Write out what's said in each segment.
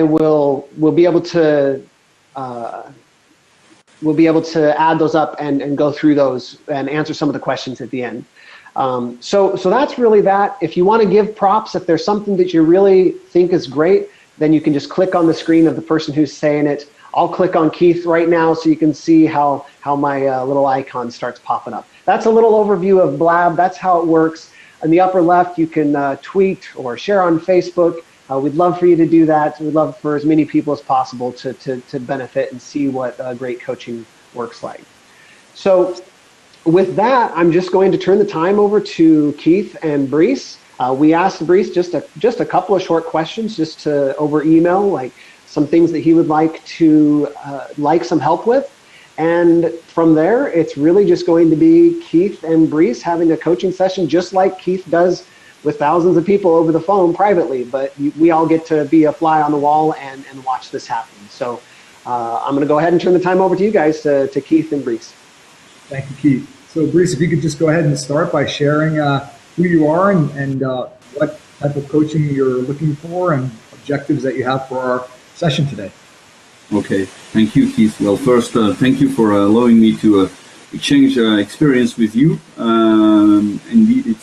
we'll be able to add those up and go through those and answer some of the questions at the end. So that's really that. If you want to give props, if there's something that you really think is great, then you can just click on the screen of the person who's saying it. I'll click on Keith right now so you can see how my little icon starts popping up. That's a little overview of Blab. That's how it works. In the upper left, you can tweet or share on Facebook. We'd love for you to do that. We'd love for as many people as possible to benefit and see what great coaching works like. So with that, I'm just going to turn the time over to Keith and Bryce. We asked Bryce just a couple of short questions just to over email, like some things that he would like to like some help with. And from there, it's really just going to be Keith and Bryce having a coaching session just like Keith does with thousands of people over the phone privately. But we all get to be a fly on the wall and watch this happen. So I'm going to go ahead and turn the time over to you guys, to Keith and Bryce. Thank you, Keith. So Bryce, if you could just go ahead and start by sharing who you are and what type of coaching you're looking for and objectives that you have for our session today. Okay, thank you, Keith. Well, first, thank you for allowing me to exchange experience with you. Indeed,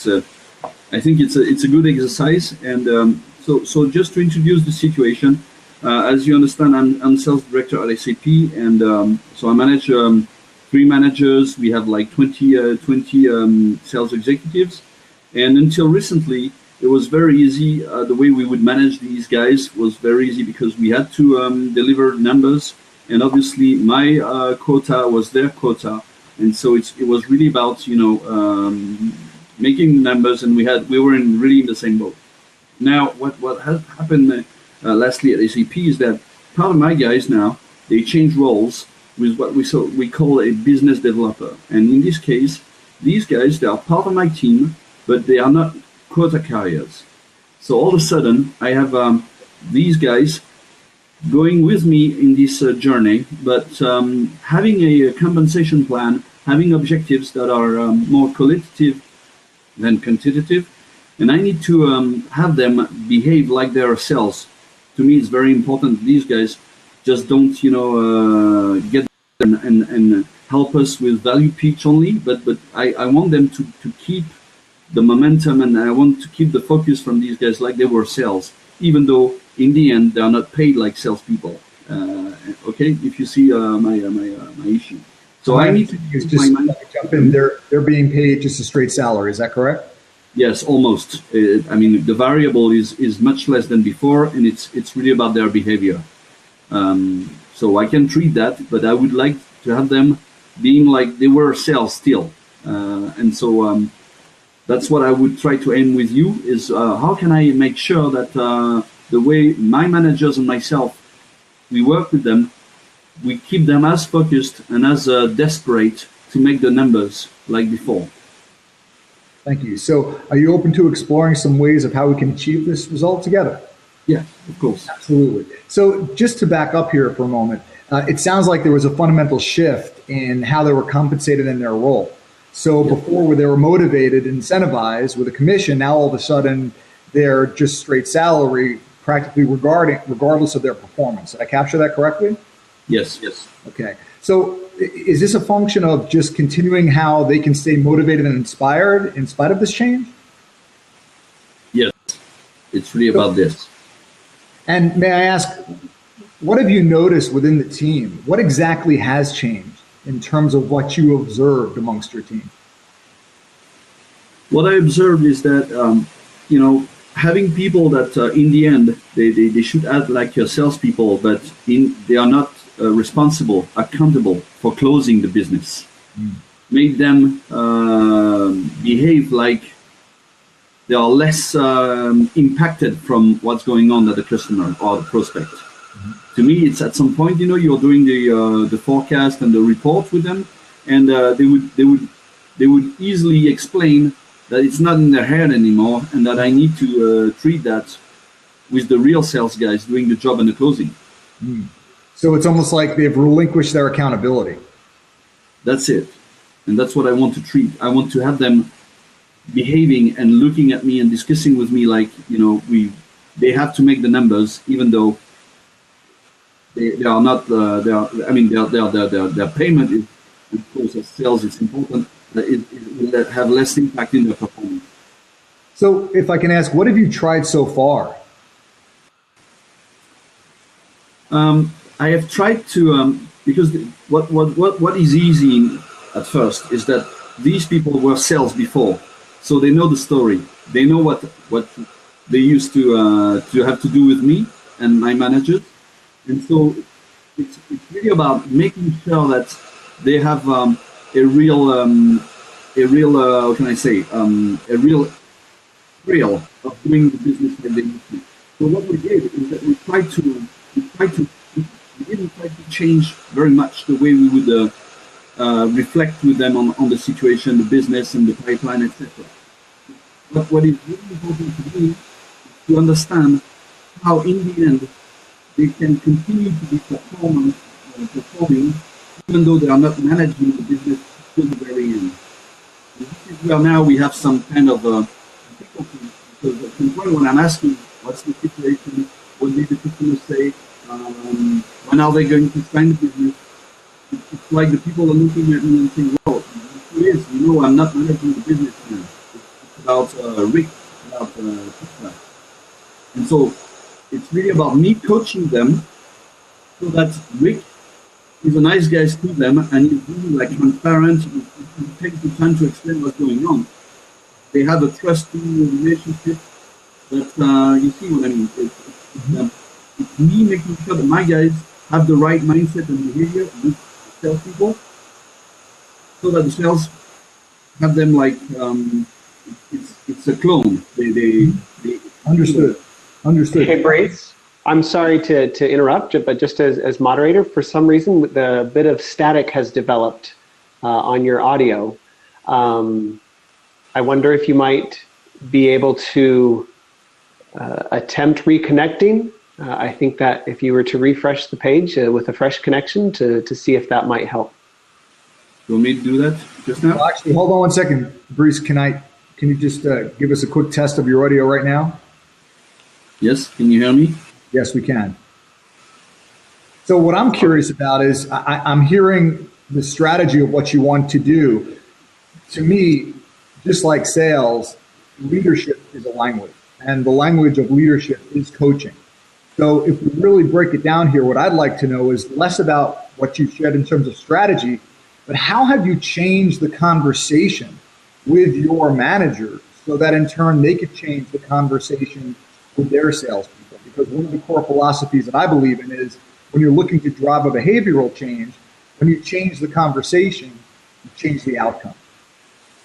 I think it's a good exercise. And so just to introduce the situation, as you understand, I'm sales director at SAP, and so I manage 3 managers. We have like 20 sales executives, and until recently, it was very easy. The way we would manage these guys was very easy because we had to deliver numbers, and obviously my quota was their quota, and so it was really about making numbers, and we were really in the same boat. Now, what has happened lastly at SAP is that part of my guys now, they change roles with what we call a business developer, and in this case, these guys, they are part of my team, but they are not quota carriers. So all of a sudden, I have these guys going with me in this journey, but having a compensation plan, having objectives that are more qualitative than quantitative, and I need to have them behave like they're sales. To me, it's very important. These guys just don't, get and help us with value pitch only, but I want them to keep the momentum, and I want to keep the focus from these guys like they were sales, even though in the end they are not paid like salespeople. Okay, if you see my issue. So I need to just jump in. They're being paid just a straight salary. Is that correct? Yes, almost. I mean, the variable is much less than before, and it's really about their behavior. So I can treat that, but I would like to have them being like they were sales still, and so. That's what I would try to aim with you is how can I make sure that the way my managers and myself, we work with them, we keep them as focused and as desperate to make the numbers like before. Thank you. So are you open to exploring some ways of how we can achieve this result together? Yeah, of course. Absolutely. So just to back up here for a moment, it sounds like there was a fundamental shift in how they were compensated in their role. So before they were motivated, incentivized with a commission, now all of a sudden they're just straight salary, practically regardless of their performance. Did I capture that correctly? Yes. Okay. So is this a function of just continuing how they can stay motivated and inspired in spite of this change? Yes. It's really about this. And may I ask, what have you noticed within the team? What exactly has changed in terms of what you observed amongst your team? What I observed is that, having people that in the end, they should act like your salespeople, but they are not responsible, accountable for closing the business. Make them behave like they are less impacted from what's going on at the customer or the prospect. To me, it's at some point, you're doing the forecast and the report with them, and they would easily explain that it's not in their head anymore, and that I need to treat that with the real sales guys doing the job and the closing. So it's almost like they've relinquished their accountability. That's it, and that's what I want to treat. I want to have them behaving and looking at me and discussing with me like they have to make the numbers, even though they are not. They are. I mean, their payment is, of course, as sales, it's important. It will have less impact in their performance. So, if I can ask, what have you tried so far? I have tried to because what is easy at first is that these people were sales before, so they know the story. They know what they used to have to do with me and my managers, and so it's really about making sure that they have a real how can I say a real thrill of doing the business that they used to. So what we did is that we didn't try to change very much the way we would reflect with them on the situation, the business, and the pipeline, etc. But what is really important to me is to understand how, in the end, they can continue to be performing, even though they are not managing the business till the very end. And this is where now we have some kind of difficulty, because at some point when I'm asking what's the situation, what did the customer say, when are they going to sign the business, it's like the people are looking at me and saying, well, the truth is, I'm not managing the business now. It's about Rick, about Pizza. And so it's really about me coaching them so that Rick is a nice guy to them and he's really transparent. He takes the time to explain what's going on. They have a trusting relationship that you see what I mean. It's me making sure that my guys have the right mindset and behavior with salespeople, so that the sales have them it's a clone. They Understood. Hey, Bryce, I'm sorry to interrupt, but just as moderator, for some reason, the bit of static has developed on your audio. I wonder if you might be able to attempt reconnecting. I think that if you were to refresh the page with a fresh connection to see if that might help. You want me to do that just now? Well, actually, hold on one second, Bryce. Can you just give us a quick test of your audio right now? Yes. Can you hear me? Yes, we can. So what I'm curious about is I'm hearing the strategy of what you want to do. To me, just like sales, leadership is a language, and the language of leadership is coaching. So if we really break it down here, what I'd like to know is less about what you've shared in terms of strategy, but how have you changed the conversation with your manager so that in turn they could change the conversation with their salespeople? Because one of the core philosophies that I believe in is when you're looking to drive a behavioral change, when you change the conversation, you change the outcome.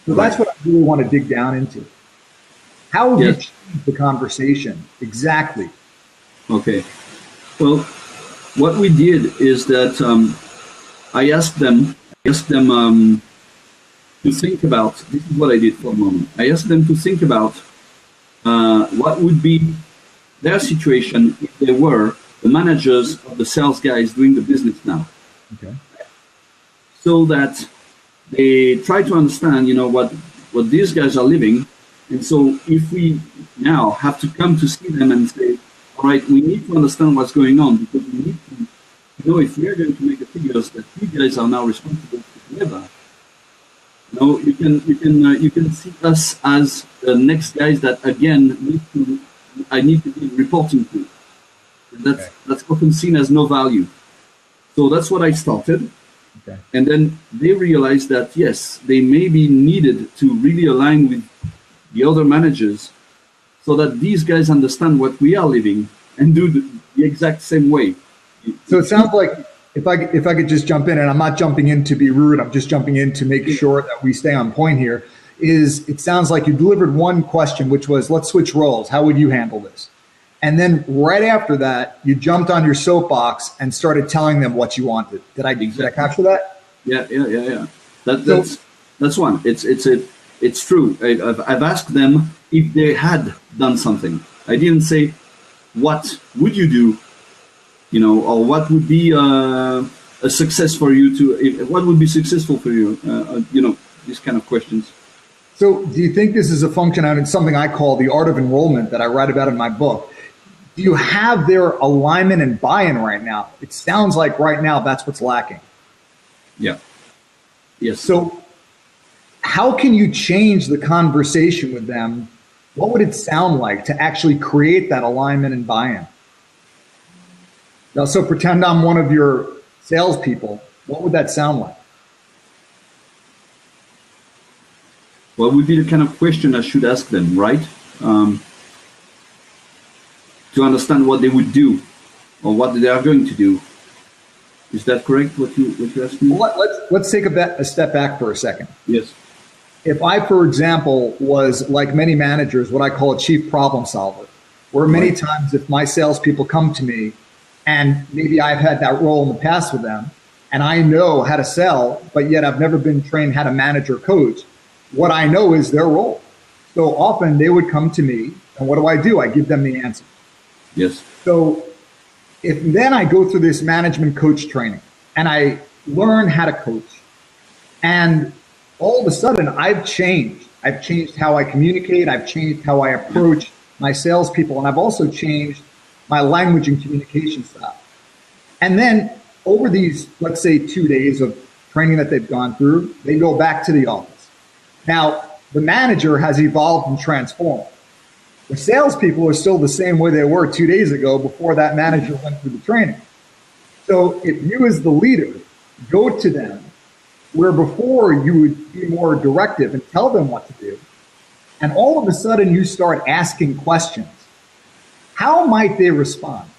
So that's what I really want to dig down into. How have you changed the conversation exactly? Okay. Well, what we did is that I asked them to think about, this is what I did for a moment. I asked them to think about what would be their situation if they were the managers of the sales guys doing the business now. Okay. So that they try to understand, what these guys are living. And so if we now have to come to see them and say, all right, we need to understand what's going on, because we need to know if we are going to make the figures that you guys are now responsible to deliver. You can see us as the next guys that again I need to be reporting to. That's often seen as no value. So that's what I started. Okay. And then they realized that yes, they may be needed to really align with the other managers, so that these guys understand what we are living and do the exact same way. So it sounds like, if I could just jump in, and I'm not jumping in to be rude, I'm just jumping in to make sure that we stay on point here, it sounds like you delivered one question, which was, let's switch roles. How would you handle this? And then right after that, you jumped on your soapbox and started telling them what you wanted. Did I capture that? Yeah. That's one. It's true. I've asked them if they had done something. I didn't say, what would you do? Or what would be a success for you what would be successful for you? These kind of questions. So do you think this is a function, and it's something I call the Art of Enrollment that I write about in my book. Do you have their alignment and buy-in right now? It sounds like right now that's what's lacking. Yeah. Yes. So how can you change the conversation with them? What would it sound like to actually create that alignment and buy-in? Now, so pretend I'm one of your salespeople. What would that sound like? What would be the kind of question I should ask them, right? To understand what they would do or what they are going to do. Is that correct, what you asked me? Well, let's take a step back for a second. Yes. If I, for example, was like many managers, what I call a chief problem solver, where many times if my salespeople come to me and maybe I've had that role in the past with them and I know how to sell, but yet I've never been trained how to manage or coach, what I know is their role. So often they would come to me and what do? I give them the answer. Yes. So if then I go through this management coach training and I learn how to coach, and all of a sudden I've changed. I've changed how I communicate. I've changed how I approach my salespeople. And I've also changed my language and communication style. And then over these, let's say 2 days of training that they've gone through, they go back to the office. Now, the manager has evolved and transformed. The salespeople are still the same way they were 2 days ago before that manager went through the training. So if you as the leader go to them, where before you would be more directive and tell them what to do, and all of a sudden you start asking questions, how might they respond?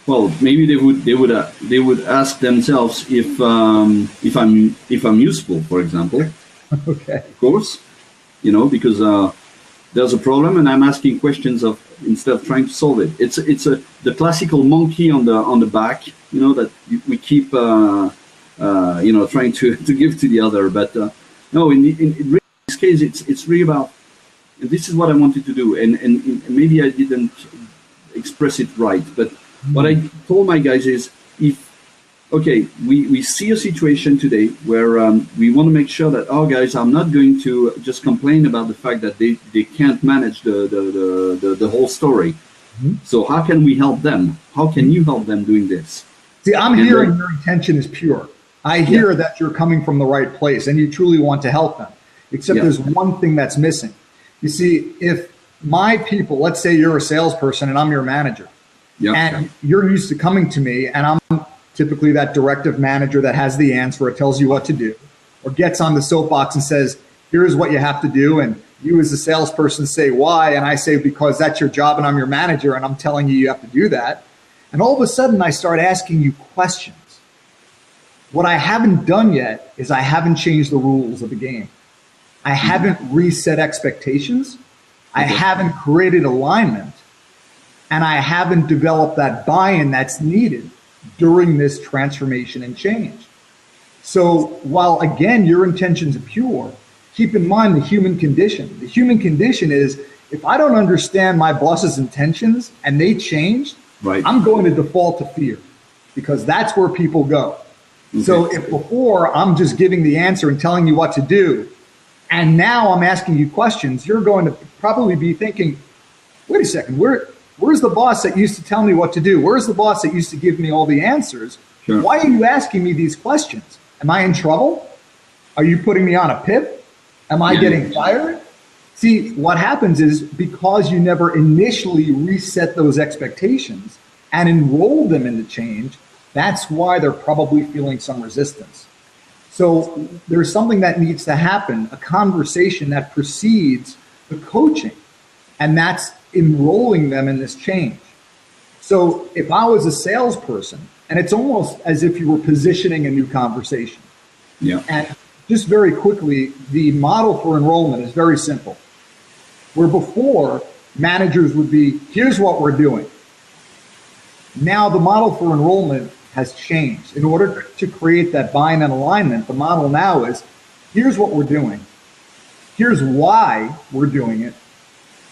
Well, maybe they would ask themselves if I'm useful, for example. Okay. Of course. Because there's a problem, and I'm asking questions instead of trying to solve it. It's the classical monkey on the back, that we keep trying to give to the other. But no, in this case, it's really about this is what I wanted to do, and maybe I didn't express it right. But what I told my guys is we see a situation today where we want to make sure that our guys are not going to just complain about the fact that they can't manage the whole story. Mm-hmm. So how can we help them? How can you help them doing this? See, I'm hearing your intention is pure. I hear that you're coming from the right place and you truly want to help them. Except there's one thing that's missing. You see, if my people, let's say you're a salesperson and I'm your manager, and you're used to coming to me and I'm typically that directive manager that has the answer or tells you what to do, or gets on the soapbox and says, here's what you have to do. And you as a salesperson say why, and I say because that's your job and I'm your manager and I'm telling you have to do that. And all of a sudden I start asking you questions. What I haven't done yet is I haven't changed the rules of the game. I haven't reset expectations. I haven't created alignment. And I haven't developed that buy-in that's needed during this transformation and change. So while, again, your intentions are pure, keep in mind the human condition. The human condition is if I don't understand my boss's intentions and they change, I'm going to default to fear because that's where people go. Okay. So if before I'm just giving the answer and telling you what to do, and now I'm asking you questions, you're going to probably be thinking, wait a second, where's the boss that used to tell me what to do? Where's the boss that used to give me all the answers? Sure. Why are you asking me these questions? Am I in trouble? Are you putting me on a pip? Am I getting fired? See, what happens is because you never initially reset those expectations and enrolled them in the change, that's why they're probably feeling some resistance. So there's something that needs to happen, a conversation that precedes the coaching, and that's enrolling them in this change. So if I was a salesperson, and it's almost as if you were positioning a new conversation. Yeah. And just very quickly, the model for enrollment is very simple. Where before, managers would be, here's what we're doing. Now the model for enrollment has changed. In order to create that buy-in and alignment, the model now is, here's what we're doing. Here's why we're doing it.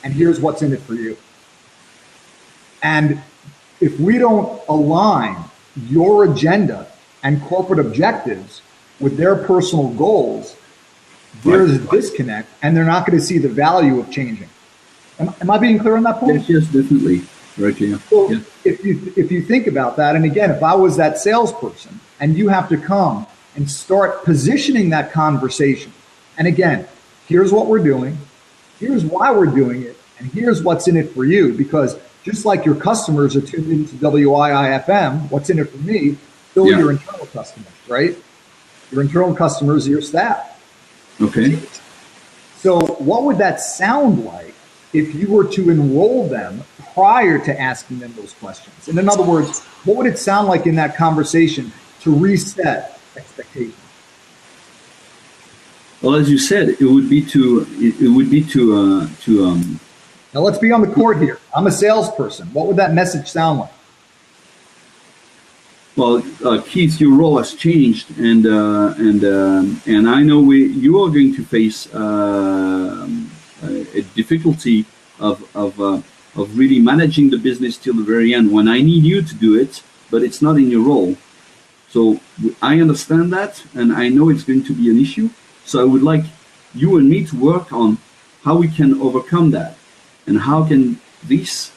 And here's what's in it for you. And if we don't align your agenda and corporate objectives with their personal goals, there's a disconnect and they're not going to see the value of changing. Am I being clear on that point? Yes, definitely. Right, yeah. So Yeah. if you think about that, and again, if I was that salesperson and you have to come and start positioning that conversation, and again, here's what we're doing, here's why we're doing it, and here's what's in it for you, because just like your customers are tuned into WIIFM, what's in it for me, still Yeah. your internal customers, right? Your internal customers are your staff. Okay. So what would that sound like if you were to enroll them prior to asking them those questions? And in other words, what would it sound like in that conversation to reset expectations? Well, as you said, it would be to Now let's be on the court here. I'm a salesperson. What would that message sound like? well, Keith, your role has changed, and I know you are going to face a difficulty of really managing the business till the very end. When I need you to do it, but it's not in your role. So I understand that, and I know it's going to be an issue. So I would like you and me to work on how we can overcome that, and how can this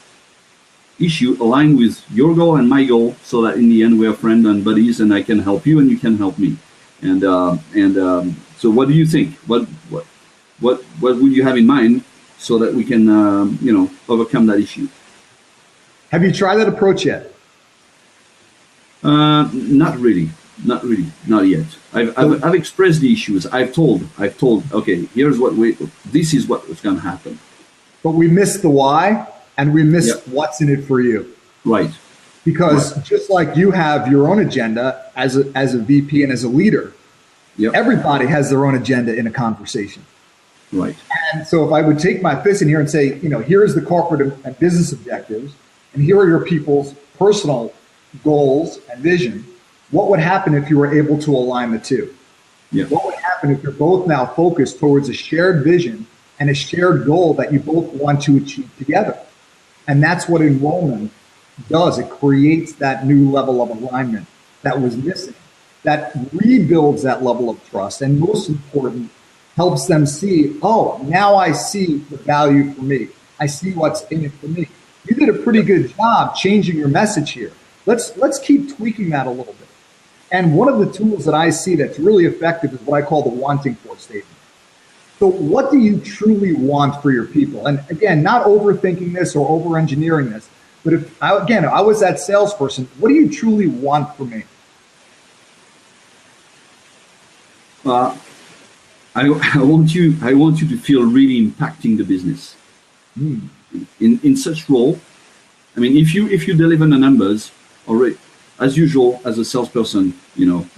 issue align with your goal and my goal, so that in the end we are friends and buddies, and I can help you and you can help me. And so what do you think? What would you have in mind so that we can overcome that issue? Have you tried that approach yet? Not really, not yet. I've expressed the issues. I've told. Okay, here's this is what was going to happen. But we missed the why, and we missed Yep. what's in it for you. Right. Because just like you have your own agenda as a VP and as a leader, Yep. everybody has their own agenda in a conversation. Right. And so if I would take my fist in here and say, here's the corporate and business objectives, and here are your people's personal goals and vision, what would happen if you were able to align the two? Yeah. What would happen if you're both now focused towards a shared vision and a shared goal that you both want to achieve together? And that's what enrollment does. It creates that new level of alignment that was missing, that rebuilds that level of trust, and most important, helps them see, oh, now I see the value for me. I see what's in it for me. You did a pretty good job changing your message here. Let's keep tweaking that a little bit. And one of the tools that I see that's really effective is what I call the wanting for statement. So what do you truly want for your people? And again, not overthinking this or over-engineering this, but if I was that salesperson, what do you truly want from me? I want you to feel really impacting the business. In such role. I mean, if you deliver the numbers already, as usual, as a salesperson,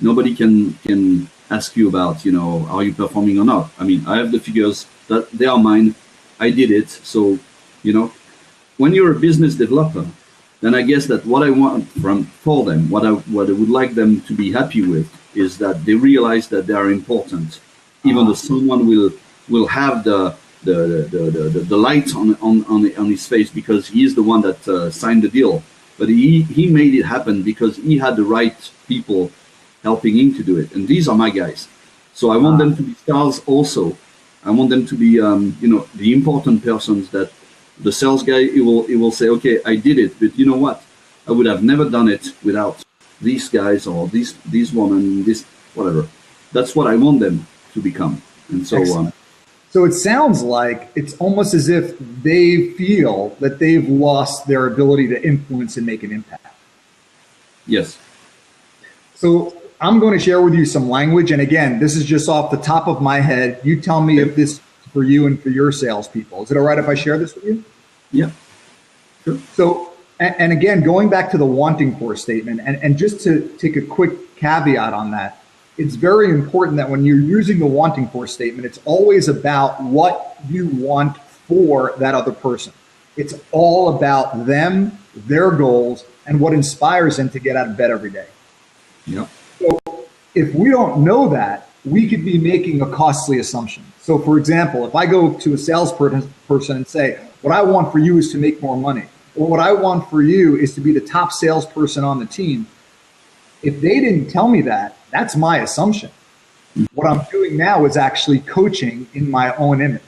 nobody can ask you about, are you performing or not. I mean, I have the figures that they are mine. I did it. So, when you're a business developer, then I guess that what I want for them, what I would like them to be happy with, is that they realize that they are important, even though someone will have the light on his face because he is the one that signed the deal. But he made it happen because he had the right people helping him to do it. And these are my guys. So I want them to be stars also. I want them to be, the important persons that the sales guy, he will say, okay, I did it, but you know what? I would have never done it without these guys or these women, this, whatever. That's what I want them to become. And so, so it sounds like it's almost as if they feel that they've lost their ability to influence and make an impact. Yes. So I'm going to share with you some language. And again, this is just off the top of my head. You tell me if this is for you and for your salespeople. Is it all right if I share this with you? Yeah. Sure. So, and again, going back to the wanting for statement, and just to take a quick caveat on that, it's very important that when you're using the wanting for statement, it's always about what you want for that other person. It's all about them, their goals, and what inspires them to get out of bed every day. Yeah. So if we don't know that, we could be making a costly assumption. So for example, if I go to a salesperson and say, what I want for you is to make more money, or what I want for you is to be the top salesperson on the team, if they didn't tell me that, that's my assumption. What I'm doing now is actually coaching in my own image.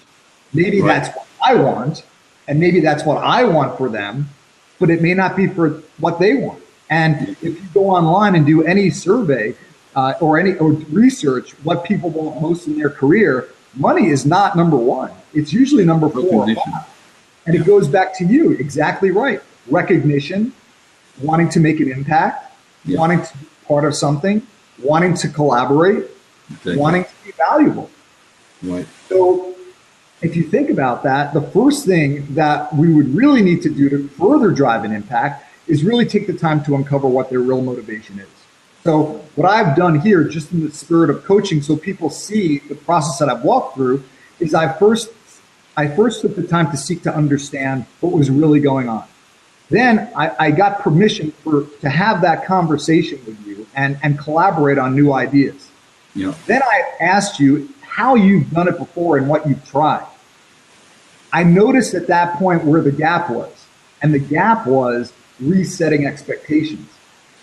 Maybe that's what I want, And maybe that's what I want for them, but it may not be for what they want. And if you go online and do any survey or research what people want most in their career, money is not number one. It's usually number 4 or 5. And it goes back to you, exactly right. Recognition, wanting to make an impact, wanting to be part of something, wanting to collaborate, wanting to be valuable. Right. So if you think about that, the first thing that we would really need to do to further drive an impact is really take the time to uncover what their real motivation is. So what I've done here, just in the spirit of coaching, so people see the process that I've walked through, is I first took the time to seek to understand what was really going on. Then I got permission to have that conversation with you and collaborate on new ideas. Yeah. Then I asked you how you've done it before and what you've tried. I noticed at that point where the gap was, and the gap was resetting expectations.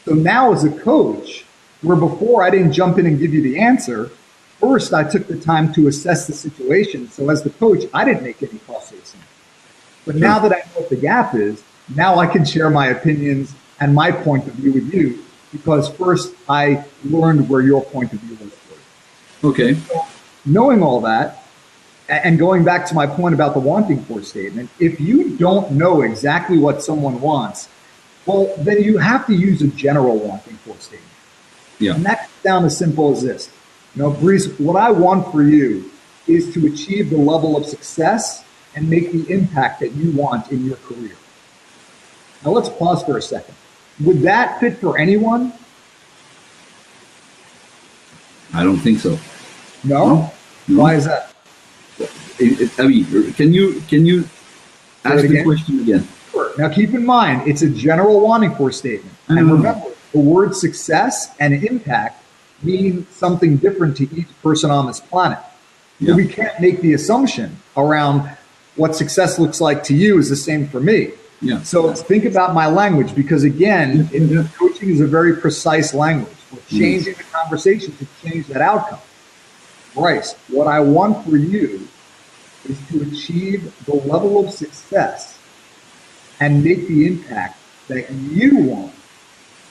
So now as a coach, where before I didn't jump in and give you the answer, first I took the time to assess the situation. So as the coach, I didn't make any costly assumptions. But now that I know what the gap is, now I can share my opinions and my point of view with you, because first I learned where your point of view was. Okay. So knowing all that, and going back to my point about the wanting for statement, if you don't know exactly what someone wants, well, then you have to use a general wanting for statement. Yeah. And that's down as simple as this. Bryce, what I want for you is to achieve the level of success and make the impact that you want in your career. Now let's pause for a second. Would that fit for anyone? I don't think so. No? Why is that? I mean, can you ask the question again? Sure. Now keep in mind, it's a general wanting for statement. And remember, the word success and impact mean something different to each person on this planet. Yeah. We can't make the assumption around what success looks like to you is the same for me. Yeah. So think about my language, because again, coaching is a very precise language. We're changing the conversation to change that outcome. Bryce, what I want for you is to achieve the level of success and make the impact that you want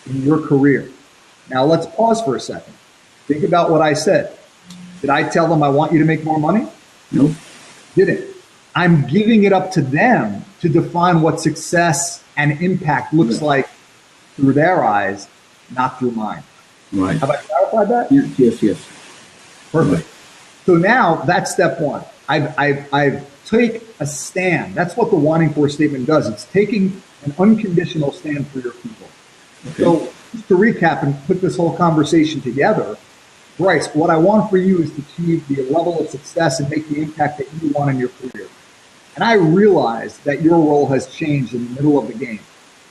in your career. Now let's pause for a second. Think about what I said. Did I tell them I want you to make more money? Nope. Didn't. I'm giving it up to them to define what success and impact looks like through their eyes, not through mine. Right. Have I clarified that? Yes. Perfect. Right. So now that's step one. I've take a stand. That's what the wanting for statement does. It's taking an unconditional stand for your people. Okay. So just to recap and put this whole conversation together, Bryce, what I want for you is to achieve the level of success and make the impact that you want in your career. And I realize that your role has changed in the middle of the game.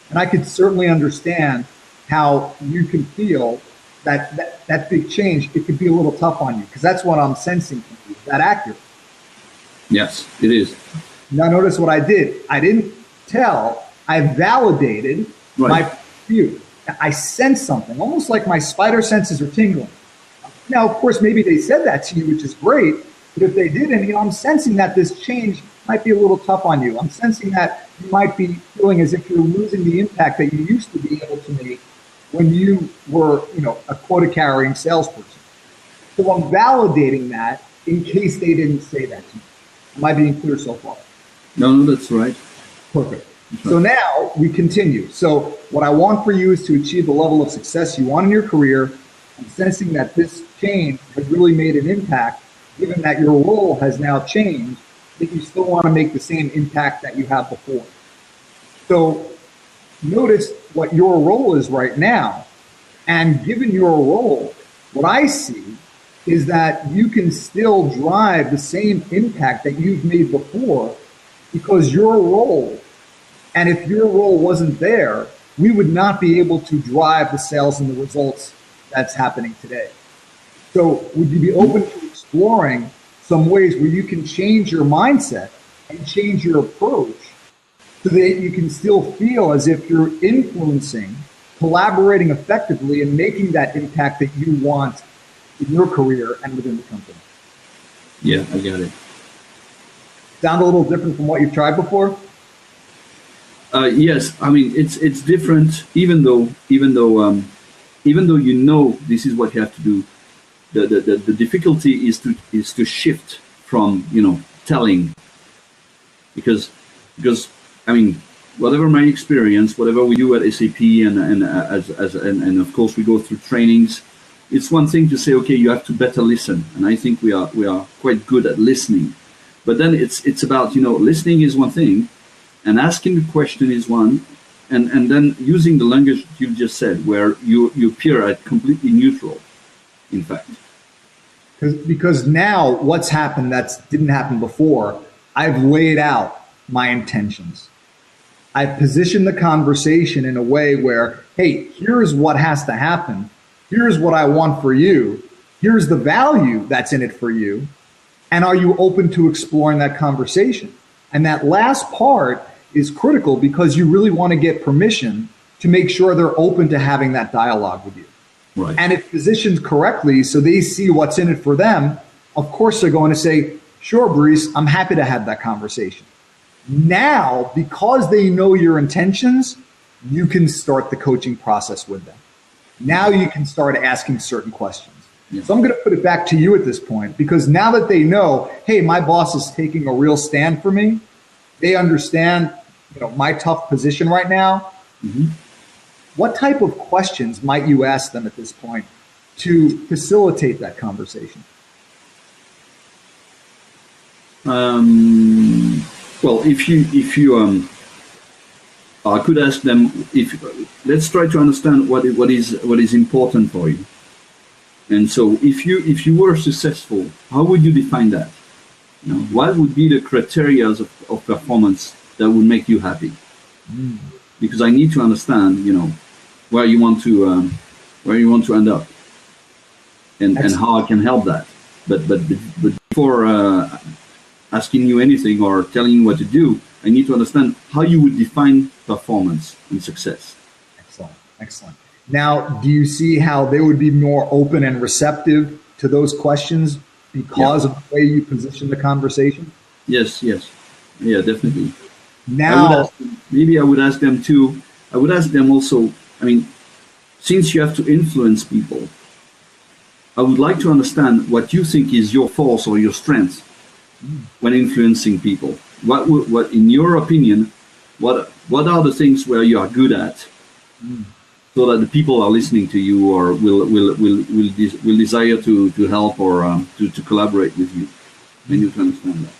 And I could certainly understand how you can feel that big change, it could be a little tough on you, because that's what I'm sensing from you. Is that accurate? Yes, it is. Now notice what I did. I didn't tell, I validated my view. I sensed something, almost like my spider senses are tingling. Now, of course, maybe they said that to you, which is great, but if they didn't, I'm sensing that this change might be a little tough on you. I'm sensing that you might be feeling as if you're losing the impact that you used to be able to make when you were, a quota-carrying salesperson. So I'm validating that in case they didn't say that to you. Am I being clear so far? No, that's right. Perfect. So now we continue. So what I want for you is to achieve the level of success you want in your career. I'm sensing that this change has really made an impact, given that your role has now changed, that you still want to make the same impact that you have before. So notice what your role is right now. And given your role, what I see is that you can still drive the same impact that you've made before, because your role, and if your role wasn't there, we would not be able to drive the sales and the results that's happening today. So would you be open to exploring some ways where you can change your mindset and change your approach so that you can still feel as if you're influencing, collaborating effectively, and making that impact that you want in your career and within the company? Yeah, I got it. Sound a little different from what you've tried before? Yes, I mean it's different. Even though you know this is what you have to do, the difficulty is to shift from telling, because I mean, whatever my experience, whatever we do at SAP, and of course we go through trainings. It's one thing to say, okay, you have to better listen, and I think we are quite good at listening. But then it's about listening is one thing, and asking the question is one, and then using the language you just said, where you appear at completely neutral, in fact. Because now what's happened that didn't happen before, I've laid out my intentions. I've positioned the conversation in a way where, hey, here's what has to happen. Here's what I want for you. Here's the value that's in it for you. And are you open to exploring that conversation? And that last part is critical because you really want to get permission to make sure they're open to having that dialogue with you. Right. And if positioned correctly, so they see what's in it for them, of course they're going to say, sure, Bryce, I'm happy to have that conversation. Now, because they know your intentions, you can start the coaching process with them. Now you can start asking certain questions. Yeah. So I'm going to put it back to you at this point, because now that they know, hey, my boss is taking a real stand for me, they understand my tough position right now. Mm-hmm. What type of questions might you ask them at this point to facilitate that conversation? Well, if you I could ask them, let's try to understand what is important for you. And so if you were successful, how would you define that? What would be the criteria of performance that would make you happy? Because I need to understand, where you want to end up, and how I can help that. But before asking you anything or telling you what to do, I need to understand how you would define performance and success. Excellent. Now, do you see how they would be more open and receptive to those questions because of the way you position the conversation? Yes. Yeah, definitely. Now, I would ask them too. I would ask them also, I mean, since you have to influence people, I would like to understand what you think is your force or your strength when influencing people. What in your opinion, what are the things where you are good at, so that the people are listening to you or will desire to help or to collaborate with you. I need to understand that.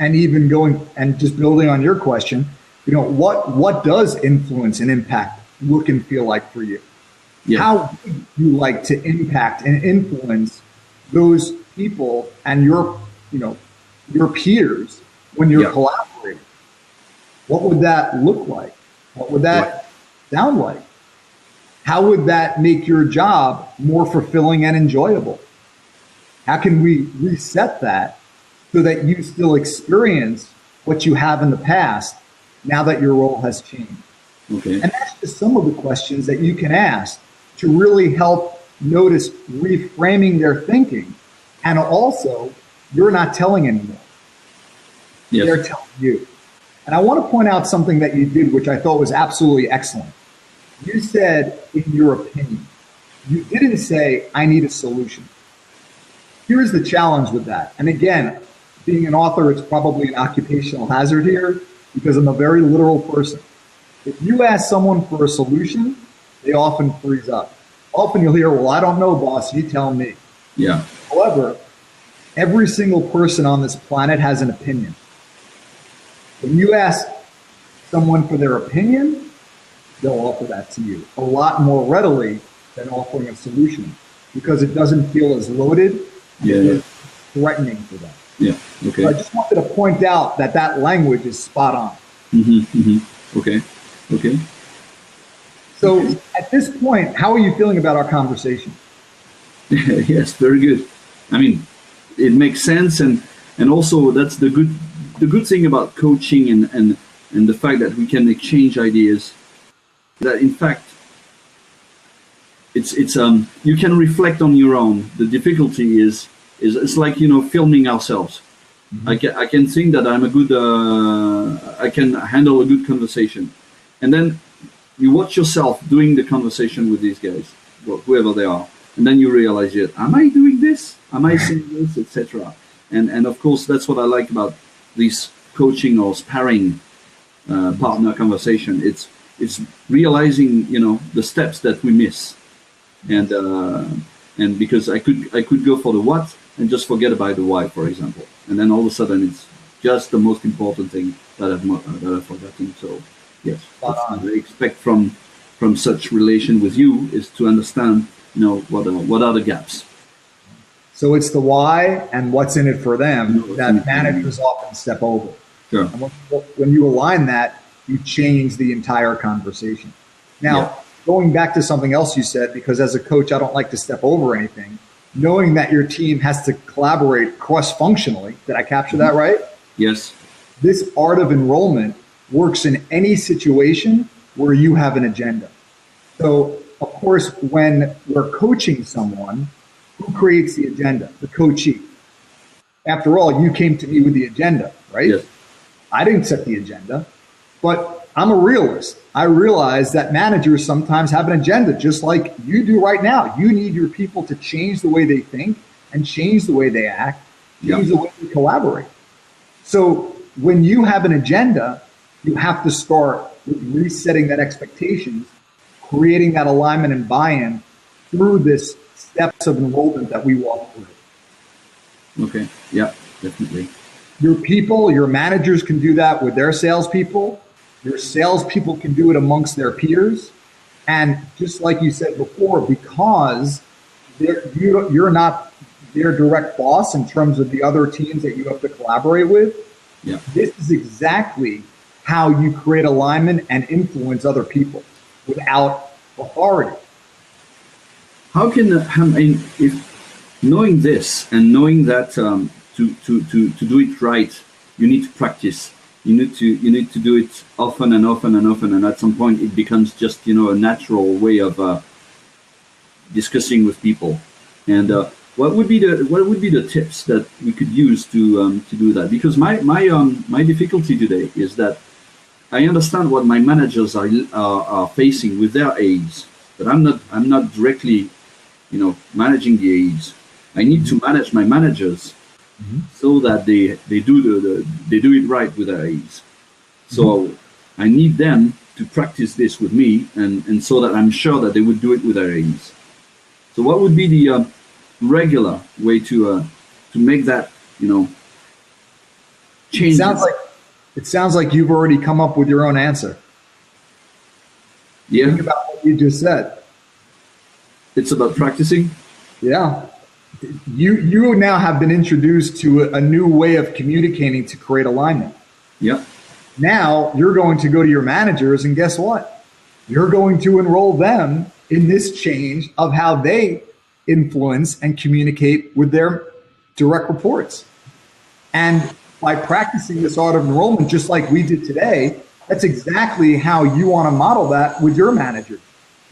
And even going and just building on your question, what does influence and impact look and feel like for you? Yeah. How would you like to impact and influence those people and your peers when you're collaborating? What would that look like? What would that sound like? How would that make your job more fulfilling and enjoyable? How can we reset that so that you still experience what you have in the past now that your role has changed? Okay. And that's just some of the questions that you can ask to really help notice reframing their thinking. And also, you're not telling anymore. Yes. They're telling you. And I want to point out something that you did, which I thought was absolutely excellent. You said, in your opinion. You didn't say, I need a solution. Here's the challenge with that. And again, being an author, it's probably an occupational hazard here because I'm a very literal person. If you ask someone for a solution, they often freeze up. Often you'll hear, well, I don't know, boss, you tell me. Yeah. However, every single person on this planet has an opinion. When you ask someone for their opinion, they'll offer that to you a lot more readily than offering a solution because it doesn't feel as loaded and threatening for them. Yeah. Okay. So I just wanted to point out that language is spot on. Okay. So at this point, how are you feeling about our conversation? Yes, very good. I mean, it makes sense, and also that's the good thing about coaching and the fact that we can exchange ideas. That in fact, it's you can reflect on your own. The difficulty is it's like filming ourselves. I can think that I'm a good, I can handle a good conversation. And then you watch yourself doing the conversation with these guys, whoever they are. And then you realize, yeah, am I doing this? Am I saying this, etc.? And of course, that's what I like about this coaching or sparring partner conversation. It's realizing, the steps that we miss. And because I could go for the what and just forget about the why, for example. And then all of a sudden it's just the most important thing that I've forgotten. So yes, what I expect from such relation with you is to understand, what are the gaps. So it's the why and what's in it for them that managers often step over. Sure. And when you align that, you change the entire conversation. Now, going back to something else you said, because as a coach, I don't like to step over anything, knowing that your team has to collaborate cross-functionally. Did I capture that right? Yes. This art of enrollment works in any situation where you have an agenda. So, of course, when we're coaching someone, who creates the agenda? The coachee. After all, you came to me with the agenda, right? Yes. I didn't set the agenda, but I'm a realist. I realize that managers sometimes have an agenda, just like you do right now. You need your people to change the way they think and change the way they act, change the way they collaborate. So when you have an agenda, you have to start with resetting that expectations, creating that alignment and buy-in through this steps of enrollment that we walk through. Okay. Yeah, definitely. Your people, your managers can do that with their salespeople. Your salespeople can do it amongst their peers. And just like you said before, because you're not their direct boss in terms of the other teams that you have to collaborate with, this is exactly how you create alignment and influence other people without authority. How can if knowing this and knowing that to do it right, you need to practice. You need to do it often and often and often, and at some point it becomes just a natural way of discussing with people. And what would be the tips that we could use to do that? Because my difficulty today is that I understand what my managers are facing with their aides, but I'm not directly managing the aides. I need to manage my managers so that they do it right with their aides. So I need them to practice this with me, and so that I'm sure that they would do it with their aides. So what would be the regular way to make that change? It sounds like you've already come up with your own answer. Yeah. Think about what you just said. It's about practicing. Yeah. You now have been introduced to a new way of communicating to create alignment. Yeah. Now you're going to go to your managers, and guess what? You're going to enroll them in this change of how they influence and communicate with their direct reports. And by practicing this art of enrollment, just like we did today, that's exactly how you want to model that with your managers.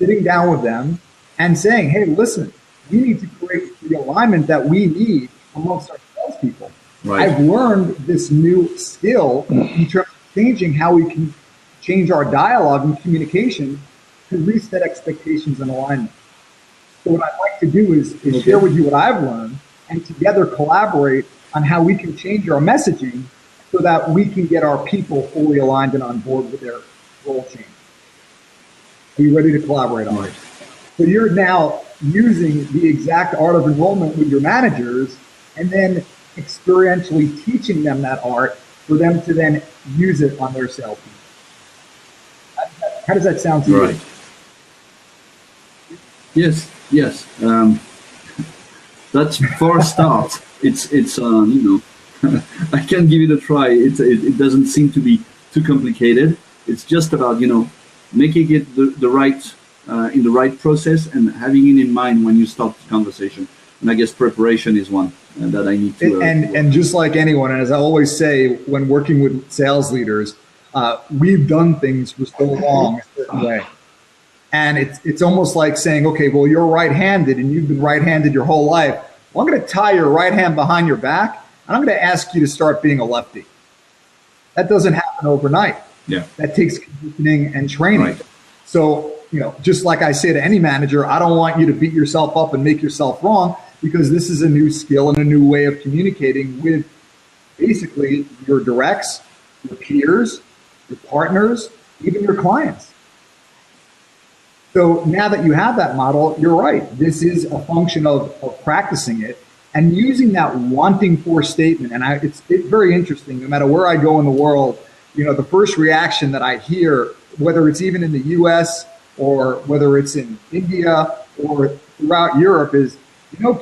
Sitting down with them and saying, hey, listen, we need to create the alignment that we need amongst our salespeople. Right. I've learned this new skill in terms of changing how we can change our dialogue and communication to reset expectations and alignment. So what I'd like to do is share with you what I've learned and together collaborate on how we can change our messaging so that we can get our people fully aligned and on board with their role change. Are you ready to collaborate on it? So you're now using the exact art of enrollment with your managers and then experientially teaching them that art for them to then use it on their salespeople. How does that sound to you? Right. Yes. That's for a start. It's I can give it a try. It doesn't seem to be too complicated. It's just about making it the right in the right process and having it in mind when you start the conversation. And I guess preparation is one that I need to. And just like anyone, and as I always say when working with sales leaders, we've done things for so long a certain way. And it's almost like saying, okay, well, you're right-handed and you've been right-handed your whole life. Well, I'm going to tie your right hand behind your back and I'm going to ask you to start being a lefty. That doesn't happen overnight. Yeah. That takes conditioning and training. Right. So, just like I say to any manager, I don't want you to beat yourself up and make yourself wrong, because this is a new skill and a new way of communicating with basically your directs, your peers, your partners, even your clients. So now that you have that model, you're right. This is a function of practicing it and using that wanting for statement. And it's very interesting. No matter where I go in the world, the first reaction that I hear, whether it's even in the US or whether it's in India or throughout Europe, is,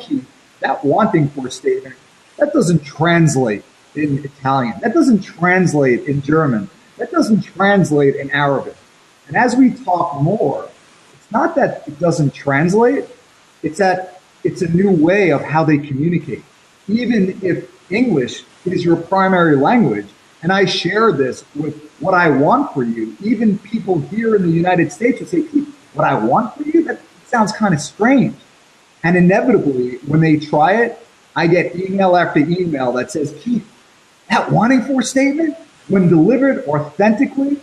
Keith, that wanting for statement, that doesn't translate in Italian. That doesn't translate in German. That doesn't translate in Arabic. And as we talk more, it's not that it doesn't translate, it's that it's a new way of how they communicate. Even if English is your primary language, and I share this with what I want for you, even people here in the United States will say, Keith, what I want for you? That sounds kind of strange. And inevitably, when they try it, I get email after email that says, Keith, that wanting for statement, when delivered authentically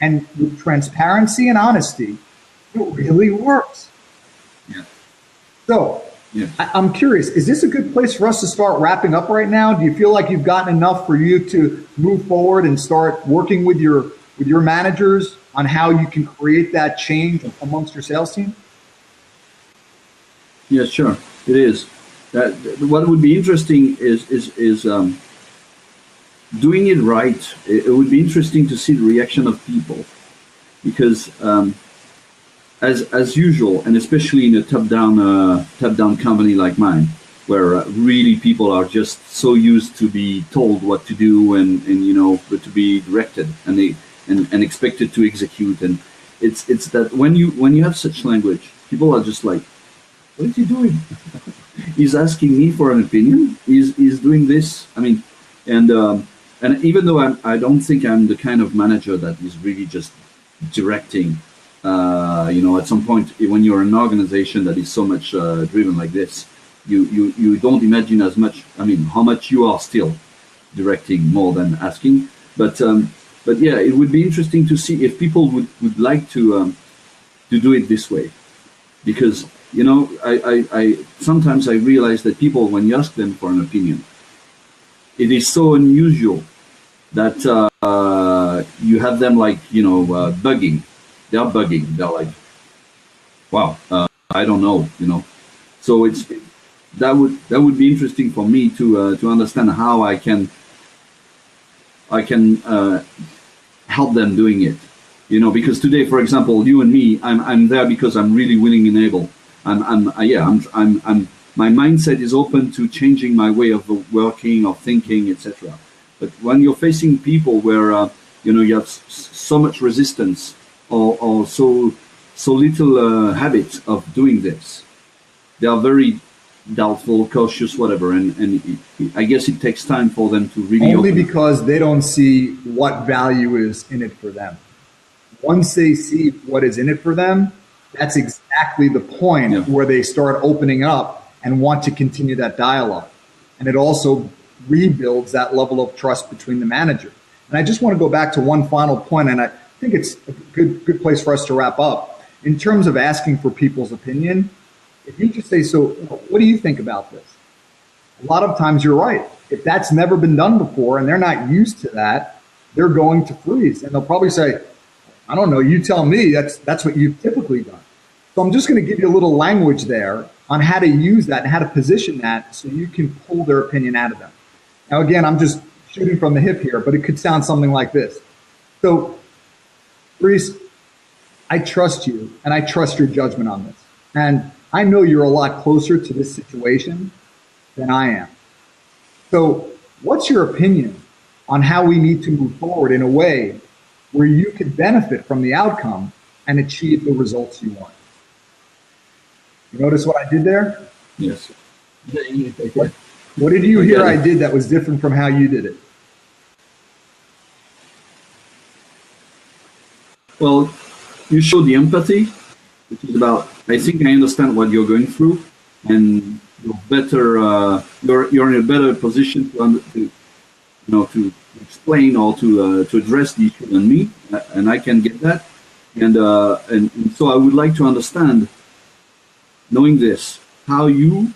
and with transparency and honesty, it really works. Yeah. So yeah. I'm curious, is this a good place for us to start wrapping up right now? Do you feel like you've gotten enough for you to move forward and start working with your managers on how you can create that change amongst your sales team? Yeah, sure. It is. What would be interesting is doing it right. It would be interesting to see the reaction of people, because as usual, and especially in a top-down company like mine, where really people are just so used to be told what to do and to be directed and expected to execute, and it's that when you have such language, people are just like, what is he doing? He's asking me for an opinion. He's doing this. I mean, and even though I don't think I'm the kind of manager that is really just directing. At some point when you're an organization that is so much driven like this, you don't imagine as much. I mean, how much you are still directing more than asking. But yeah, it would be interesting to see if people would like to do it this way, because I sometimes I realize that people, when you ask them for an opinion, it is so unusual that you have them like bugging. They are bugging. They're like, wow, I don't know, So that would be interesting for me to understand how I can help them doing it, because today, for example, you and me, I'm there because I'm really willing and able. My mindset is open to changing my way of working or thinking, etc. But when you're facing people where you have so much resistance or so little habit of doing this, they are very doubtful, cautious, whatever, and I guess it takes time for them to really only because they don't see what value is in it for them. Once they see what is in it for them, that's exactly the point where they start opening up and want to continue that dialogue. And it also rebuilds that level of trust between the manager. And I just want to go back to one final point, and I think it's a good place for us to wrap up. In terms of asking for people's opinion, if you just say, so what do you think about this? A lot of times you're right. If that's never been done before and they're not used to that, they're going to freeze. And they'll probably say, I don't know, you tell me, that's what you've typically done. So I'm just going to give you a little language there on how to use that and how to position that so you can pull their opinion out of them. Now, again, I'm just shooting from the hip here, but it could sound something like this. So, Bryce, I trust you and I trust your judgment on this. And I know you're a lot closer to this situation than I am. So what's your opinion on how we need to move forward in a way where you can benefit from the outcome and achieve the results you want? You notice what I did there? Yes. What did you hear I did that was different from how you did it? Well, you showed the empathy, which is about, I think I understand what you're going through, and better. You're in a better position to explain or to address the issue than me, and I can get that. And so I would like to understand, knowing this, how you,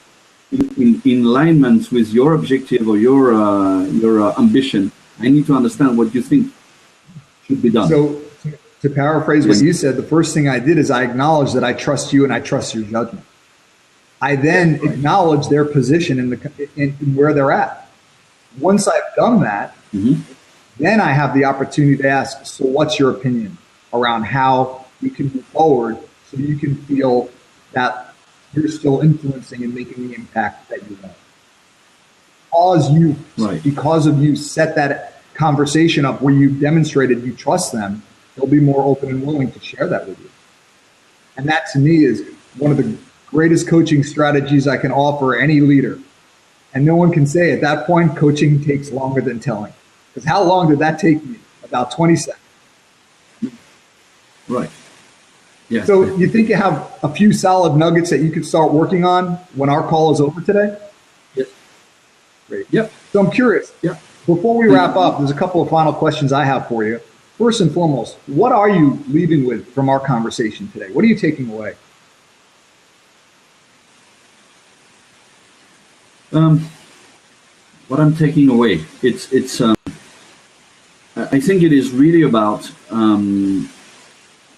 in alignment with your objective or your ambition, I need to understand what you think should be done. So to paraphrase what you said, the first thing I did is I acknowledged that I trust you and I trust your judgment. I then acknowledge their position in where they're at. Once I've done that, then I have the opportunity to ask, so what's your opinion around how you can move forward so you can feel that you're still influencing and making the impact that you want. Because of you set that conversation up where you've demonstrated you trust them, they'll be more open and willing to share that with you. And that to me is one of the greatest coaching strategies I can offer any leader. And no one can say at that point, coaching takes longer than telling. Because how long did that take me? About 20 seconds. Right. Yeah. So you think you have a few solid nuggets that you could start working on when our call is over today? Yes. Great. Yep. So I'm curious. Yep. Before we wrap up, there's a couple of final questions I have for you. First and foremost, what are you leaving with from our conversation today? What are you taking away? What I'm taking away, it's. I think it is really about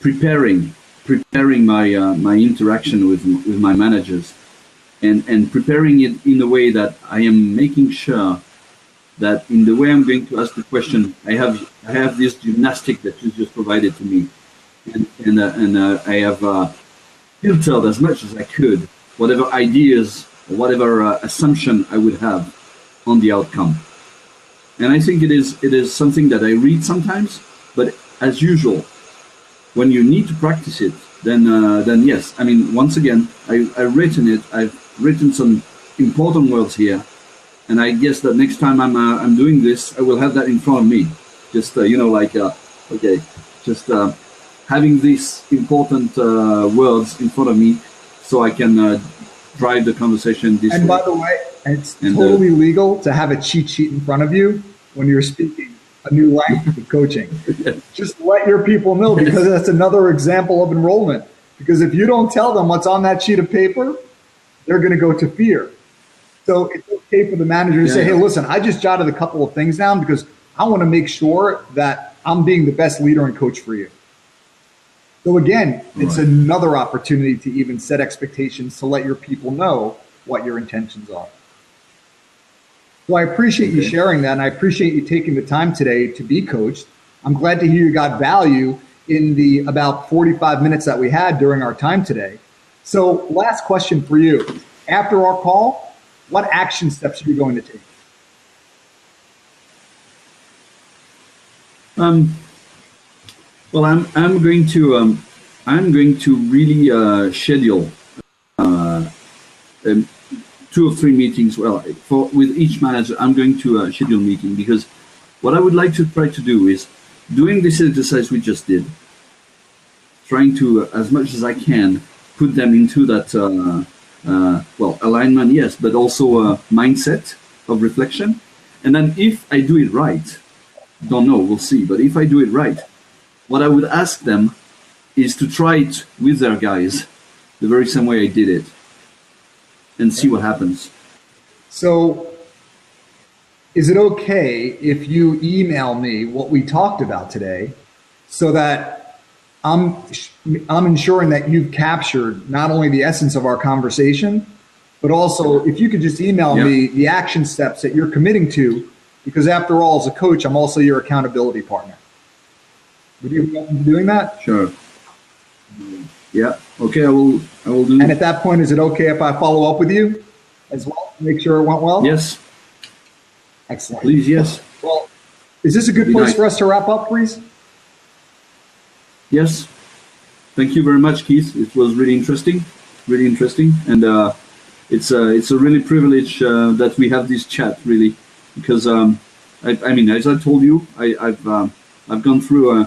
preparing my interaction with my managers, and preparing it in a way that I am making sure that in the way I'm going to ask the question, I have this gymnastic that you just provided to me, and I have filtered as much as I could whatever ideas or whatever assumption I would have on the outcome. And I think it is something that I read sometimes, but as usual, when you need to practice it, then yes. I mean, once again, I've written it. I've written some important words here, and I guess that next time I'm doing this, I will have that in front of me. Just having these important words in front of me, so I can drive the conversation this way. And by the way, it's totally legal to have a cheat sheet in front of you when you're speaking a new language of coaching. Yes. Just let your people know, because that's another example of enrollment. Because if you don't tell them what's on that sheet of paper, they're going to go to fear. So it's okay for the manager to say, hey, listen, I just jotted a couple of things down because I want to make sure that I'm being the best leader and coach for you. So again, it's another opportunity to even set expectations to let your people know what your intentions are. So I appreciate you sharing that, and I appreciate you taking the time today to be coached. I'm glad to hear you got value in the about 45 minutes that we had during our time today. So last question for you. After our call, what action steps are you going to take? Well, I'm going to really schedule 2 or 3 meetings. Well, with each manager, I'm going to schedule a meeting, because what I would like to try to do is doing this exercise we just did, trying to, as much as I can, put them into that alignment, yes, but also a mindset of reflection. And then if I do it right, don't know, we'll see. But if I do it right, what I would ask them is to try it with their guys the very same way I did it, and see what happens. So is it okay if you email me what we talked about today, so that I'm ensuring that you've captured not only the essence of our conversation, but also if you could just email me the action steps that you're committing to, because after all, as a coach, I'm also your accountability partner. Would you be open to doing that? Sure. Yeah. Okay. I will do. And at that point, is it okay if I follow up with you as well to make sure it went well? Yes. Excellent. Please. Yes. Well, is this a good place for us to wrap up, Bryce? Yes. Thank you very much, Keith. It was really interesting, and it's a really privilege that we have this chat, really, because I mean, as I told you, I've gone through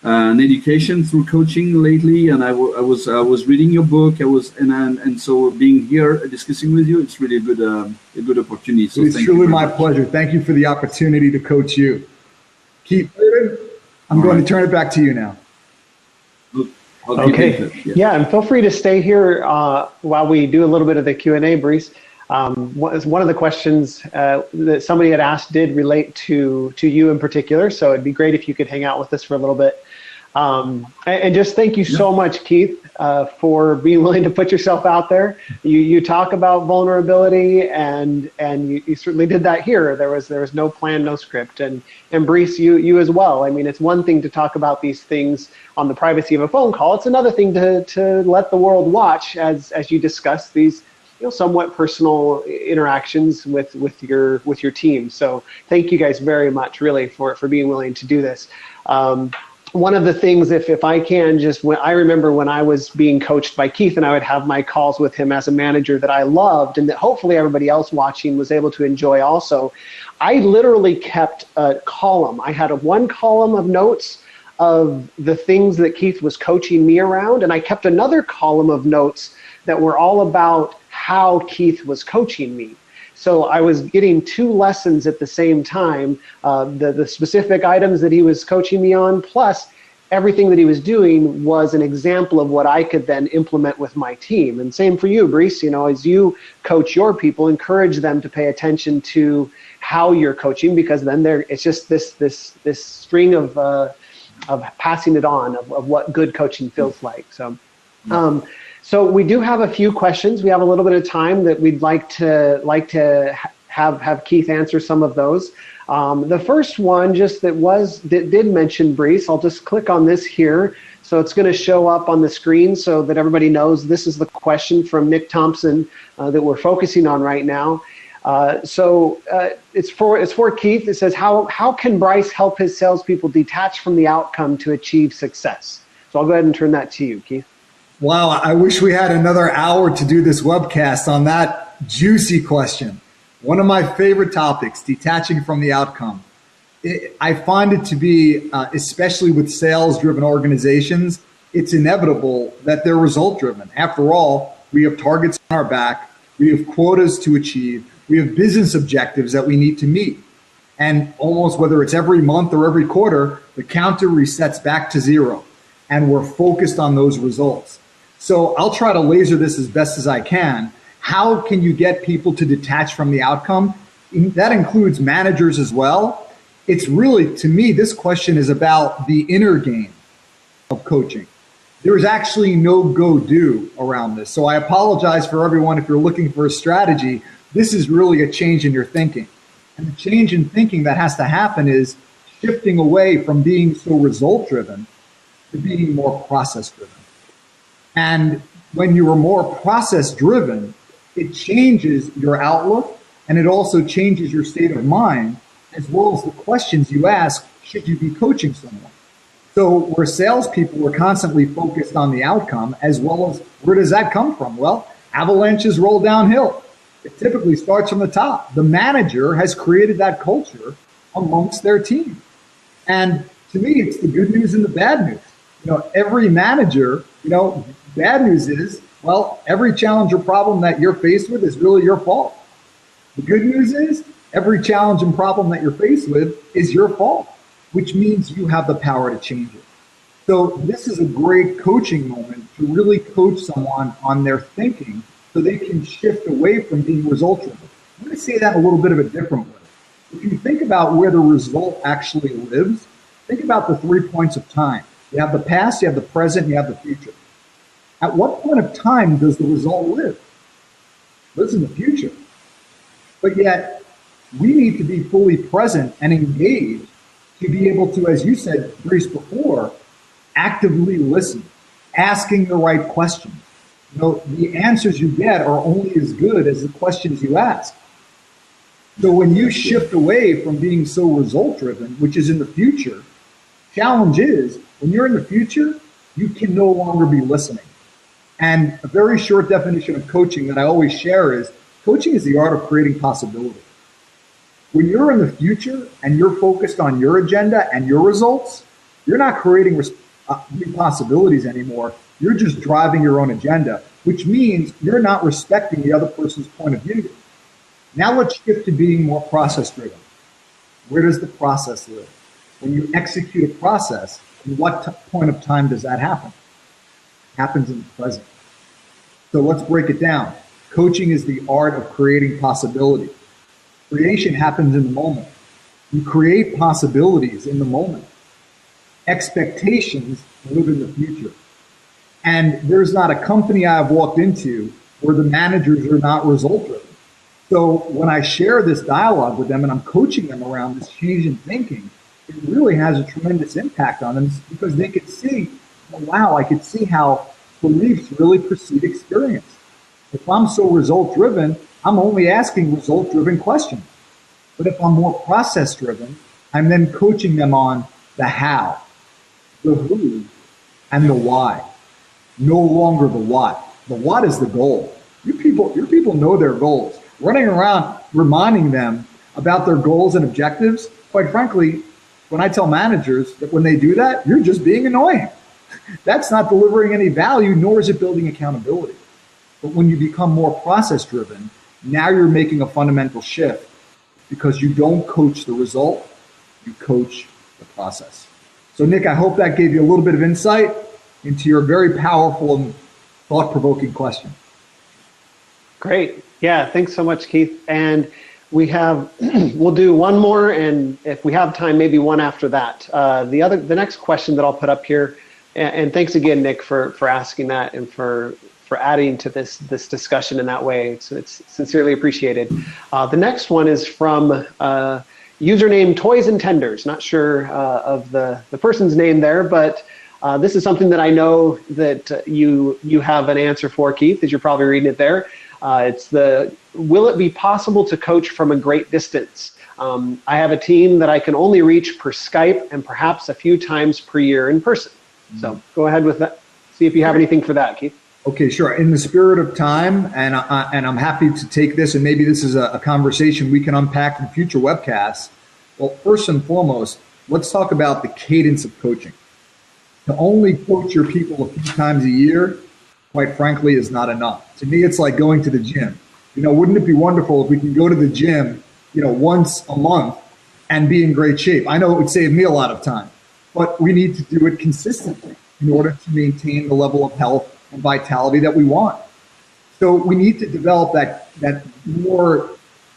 an education through coaching lately, and I was reading your book. And so being here discussing with you, it's really a good opportunity. So it's truly my pleasure. Thank you for the opportunity to coach you. Keith, I'm going to turn it back to you now. Okay. Yeah, and feel free to stay here while we do a little bit of the Q&A, Bryce. One of the questions that somebody had asked did relate to you in particular, so it'd be great if you could hang out with us for a little bit. And just thank you so much, Keith, for being willing to put yourself out there. You talk about vulnerability, and you certainly did that here. There was no plan, no script, and Bryce, you as well. I mean, it's one thing to talk about these things on the privacy of a phone call. It's another thing to let the world watch as you discuss these somewhat personal interactions with your team. So thank you guys very much, really, for being willing to do this. One of the things, if I can, I remember when I was being coached by Keith, and I would have my calls with him as a manager that I loved, and that hopefully everybody else watching was able to enjoy also. I literally kept a column. I had one column of notes of the things that Keith was coaching me around, and I kept another column of notes that were all about how Keith was coaching me. So I was getting two lessons at the same time, the specific items that he was coaching me on, plus everything that he was doing was an example of what I could then implement with my team. And same for you, Bryce, as you coach your people, encourage them to pay attention to how you're coaching, because then it's just this string of passing it on of what good coaching feels like. So we do have a few questions. We have a little bit of time that we'd like to have Keith answer some of those. The first one that did mention Bryce, I'll just click on this here. So it's going to show up on the screen so that everybody knows this is the question from Nick Thompson that we're focusing on right now. It's for Keith. It says, how can Bryce help his salespeople detach from the outcome to achieve success? So I'll go ahead and turn that to you, Keith. Wow, I wish we had another hour to do this webcast on that juicy question. One of my favorite topics, detaching from the outcome. I find it to be, especially with sales-driven organizations, it's inevitable that they're result-driven. After all, we have targets on our back, we have quotas to achieve, we have business objectives that we need to meet. And almost whether it's every month or every quarter, the counter resets back to zero, and we're focused on those results. So I'll try to laser this as best as I can. How can you get people to detach from the outcome? That includes managers as well. It's really, to me, this question is about the inner game of coaching. There is actually no go-do around this. So I apologize for everyone if you're looking for a strategy. This is really a change in your thinking. And the change in thinking that has to happen is shifting away from being so result-driven to being more process-driven. And when you are more process-driven, it changes your outlook, and it also changes your state of mind, as well as the questions you ask, should you be coaching someone? So where salespeople are constantly focused on the outcome, as well as where does that come from? Well, avalanches roll downhill. It typically starts from the top. The manager has created that culture amongst their team. And to me, it's the good news and the bad news. Every manager, bad news is, well, every challenge or problem that you're faced with is really your fault. The good news is every challenge and problem that you're faced with is your fault, which means you have the power to change it. So this is a great coaching moment to really coach someone on their thinking so they can shift away from being result-driven. I'm going to say that in a little bit of a different way. If you think about where the result actually lives, think about the 3 points of time. You have the past, you have the present, and you have the future. At what point of time does the result live? It lives in the future. But yet, we need to be fully present and engaged to be able to, as you said, Bryce, before, actively listen, asking the right questions. The answers you get are only as good as the questions you ask. So when you shift away from being so result-driven, which is in the future, challenge is, when you're in the future, you can no longer be listening. And a very short definition of coaching that I always share is, coaching is the art of creating possibility. When you're in the future and you're focused on your agenda and your results, You're not creating new possibilities anymore. You're just driving your own agenda, which means you're not respecting the other person's point of view. Now let's shift to being more process-driven. Where does the process live? When you execute a process, in what point of time does that happen? It happens in the present. So let's break it down. Coaching is the art of creating possibility. Creation happens in the moment. You create possibilities in the moment. Expectations live in the future. And there's not a company I've walked into where the managers are not result-driven. So when I share this dialogue with them and I'm coaching them around this change in thinking, it really has a tremendous impact on them because they could see, oh, wow, I could see how beliefs really precede experience. If I'm so result-driven, I'm only asking result-driven questions. But if I'm more process-driven, I'm then coaching them on the how, the who, and the why. No longer the what. The what is the goal. Your people know their goals. Running around reminding them about their goals and objectives, quite frankly, when I tell managers that when they do that, you're just being annoying. That's not delivering any value, nor is it building accountability. But when you become more process-driven, now you're making a fundamental shift because you don't coach the result, you coach the process. So Nick, I hope that gave you a little bit of insight into your very powerful and thought-provoking question. Great. Yeah, thanks so much, Keith. And we'll do one more, and if we have time, maybe one after that. The next question that I'll put up here, and thanks again, Nick, for asking that and for adding to this discussion in that way. It's sincerely appreciated. The next one is from username Toys and Tenders. Not sure of the person's name there, but this is something that I know that you have an answer for, Keith, as you're probably reading it there. It's will it be possible to coach from a great distance? I have a team that I can only reach per Skype and perhaps a few times per year in person. So go ahead with that. See if you have anything for that, Keith. Okay, sure. In the spirit of time, and I'm happy to take this, and maybe this is a conversation we can unpack in future webcasts. Well, first and foremost, let's talk about the cadence of coaching. To only coach your people a few times a year, quite frankly, is not enough. To me, it's like going to the gym. Wouldn't it be wonderful if we can go to the gym, once a month and be in great shape? I know it would save me a lot of time, but we need to do it consistently in order to maintain the level of health and vitality that we want. So we need to develop that more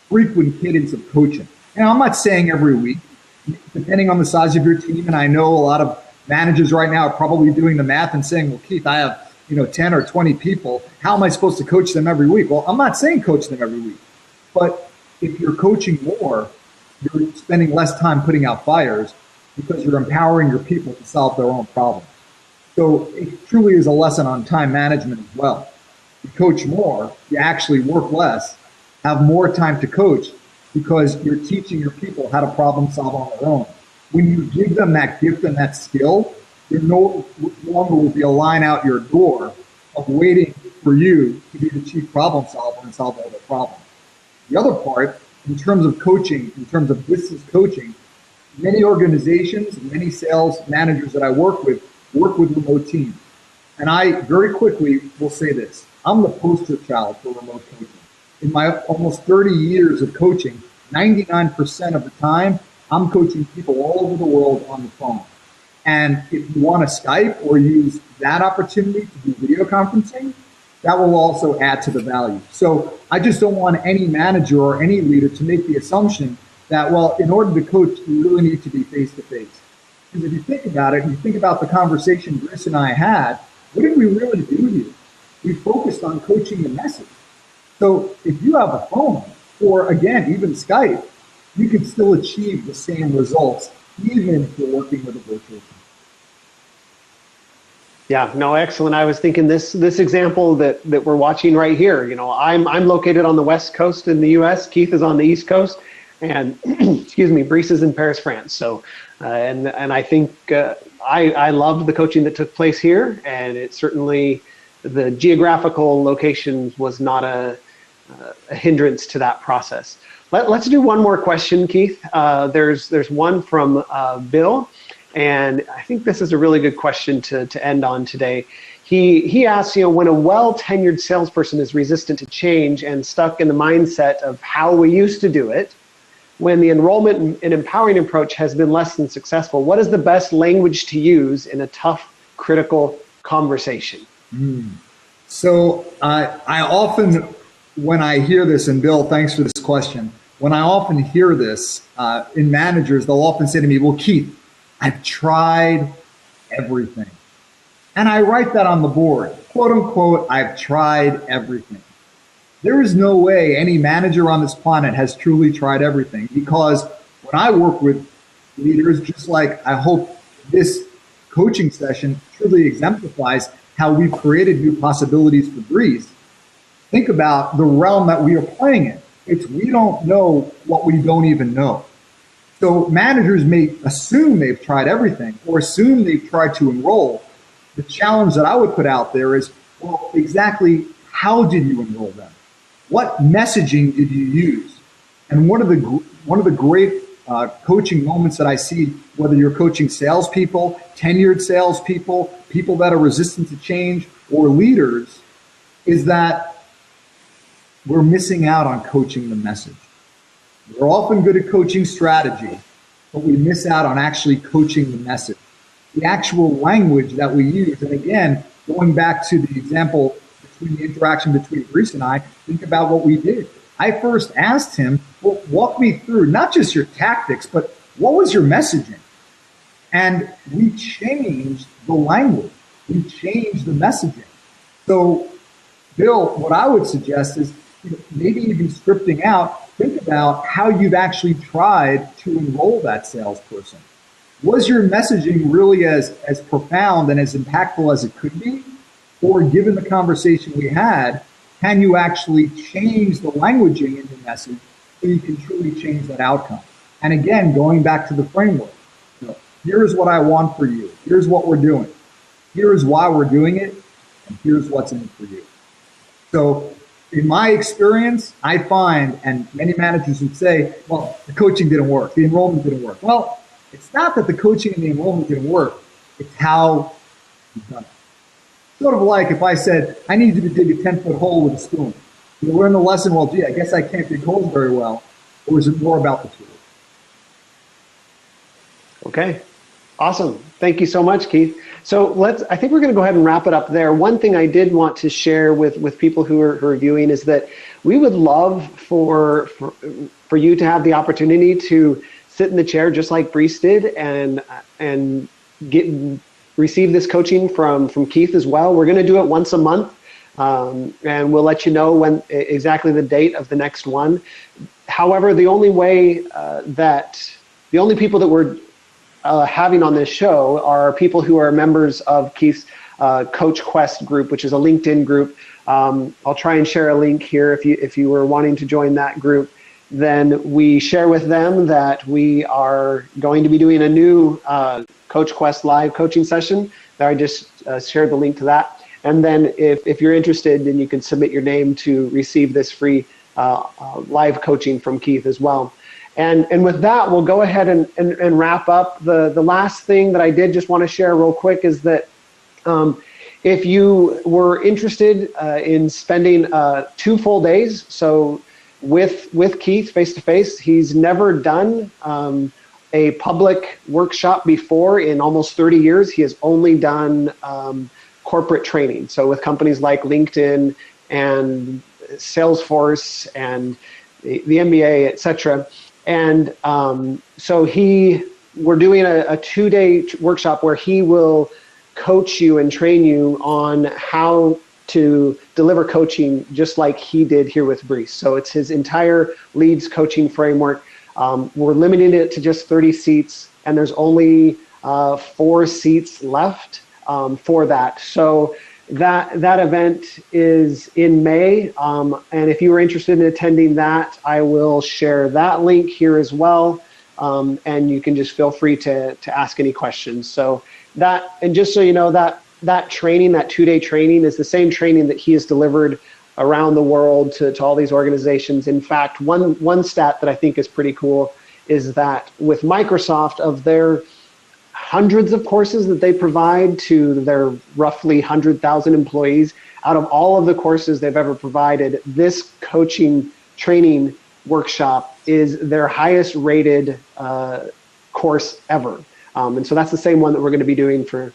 frequent cadence of coaching. And I'm not saying every week, depending on the size of your team. And I know a lot of managers right now are probably doing the math and saying, well, Keith, I have 10 or 20 people. How am I supposed to coach them every week? Well, I'm not saying coach them every week. But if you're coaching more, you're spending less time putting out fires because you're empowering your people to solve their own problems. So it truly is a lesson on time management as well. You coach more, you actually work less, have more time to coach because you're teaching your people how to problem solve on their own. When you give them that gift and that skill, there no longer will be a line out your door of waiting for you to be the chief problem solver and solve all their problems. The other part, in terms of coaching, in terms of business coaching, many organizations, many sales managers that I work with remote teams. And I very quickly will say this, I'm the poster child for remote coaching. In my almost 30 years of coaching, 99% of the time, I'm coaching people all over the world on the phone. And if you want to Skype or use that opportunity to do video conferencing, that will also add to the value. So I just don't want any manager or any leader to make the assumption that, well, in order to coach, you really need to be face-to-face. Because if you think about it, and you think about the conversation Bryce and I had, what did we really do here? We focused on coaching the message. So if you have a phone, or again, even Skype, you can still achieve the same results, even if you're working with a virtual team. Yeah, no, excellent. I was thinking this example that we're watching right here. I'm located on the West Coast in the U.S. Keith is on the East Coast, and excuse me, Bryce is in Paris, France. So, and I think I loved the coaching that took place here, and it certainly the geographical location was not a hindrance to that process. Let's do one more question, Keith. There's one from Bill, And I think this is a really good question to end on today. He asks, when a well-tenured salesperson is resistant to change and stuck in the mindset of how we used to do it, when the enrollment and empowering approach has been less than successful, what is the best language to use in a tough, critical conversation? So I often, when I hear this, and Bill, thanks for this question, when I often hear this in managers, they'll often say to me, well, Keith, I've tried everything. And I write that on the board, quote unquote, I've tried everything. There is no way any manager on this planet has truly tried everything, because when I work with leaders, just like I hope this coaching session truly exemplifies how we've created new possibilities for Bryce, think about the realm that we are playing in. It's we don't know what we don't even know. So managers may assume they've tried everything or assume they've tried to enroll. The challenge that I would put out there is, well, exactly how did you enroll them? What messaging did you use? And one of the great coaching moments that I see, whether you're coaching salespeople, tenured salespeople, people that are resistant to change, or leaders, is that we're missing out on coaching the message. We're often good at coaching strategy, but we miss out on actually coaching the message. The actual language that we use. And again, going back to the example between the interaction between Bryce and I, think about what we did. I first asked him, well, walk me through not just your tactics, but what was your messaging? And we changed the language. We changed the messaging. So, Bill, what I would suggest is maybe even scripting out, think about how you've actually tried to enroll that salesperson. Was your messaging really as profound and as impactful as it could be? Or given the conversation we had, can you actually change the languaging in the message so you can truly change that outcome? And again, going back to the framework, here's what I want for you. Here's what we're doing. Here's why we're doing it. And here's what's in it for you. So in my experience, I find, and many managers would say, well, the coaching didn't work. The enrollment didn't work. Well, it's not that the coaching and the enrollment didn't work. It's how you've done it. Sort of like if I said, I need you to dig a 10-foot hole with a spoon. You learn the lesson, well, gee, I guess I can't dig holes very well. Or is it more about the tools? Okay, awesome. Thank you so much, Keith. So I think we're going to go ahead and wrap it up there. One thing I did want to share with people who are viewing is that we would love for you to have the opportunity to sit in the chair just like Bryce did and receive this coaching from Keith as well. We're going to do it once a month, and we'll let you know when exactly the date of the next one. However, the only people that we're having on this show are people who are members of Keith's Coachquest group, which is a LinkedIn group. I'll try and share a link here if you were wanting to join that group. Then we share with them that we are going to be doing a new Coachquest live coaching session. There I just shared the link to that. And then if you're interested, then you can submit your name to receive this free live coaching from Keith as well. And with that, we'll go ahead and wrap up. The last thing that I did just want to share real quick is that if you were interested in spending 2 full days, so with Keith face-to-face, he's never done a public workshop before in almost 30 years. He has only done corporate training. So with companies like LinkedIn and Salesforce and the MBA, et cetera. And so we're doing a 2-day workshop where he will coach you and train you on how to deliver coaching just like he did here with Bryce. So it's his entire leads coaching framework. We're limiting it to just 30 seats, and there's only 4 seats left for that. So that event is in May, and if you are interested in attending that, I will share that link here as well, and you can just feel free to ask any questions. So that, and just so you know, that training, that 2-day training, is the same training that he has delivered around the world to all these organizations. In fact, one stat that I think is pretty cool is that with Microsoft, of their hundreds of courses that they provide to their roughly 100,000 employees. Out of all of the courses they've ever provided, this coaching training workshop is their highest rated course ever. And so that's the same one that we're going to be doing for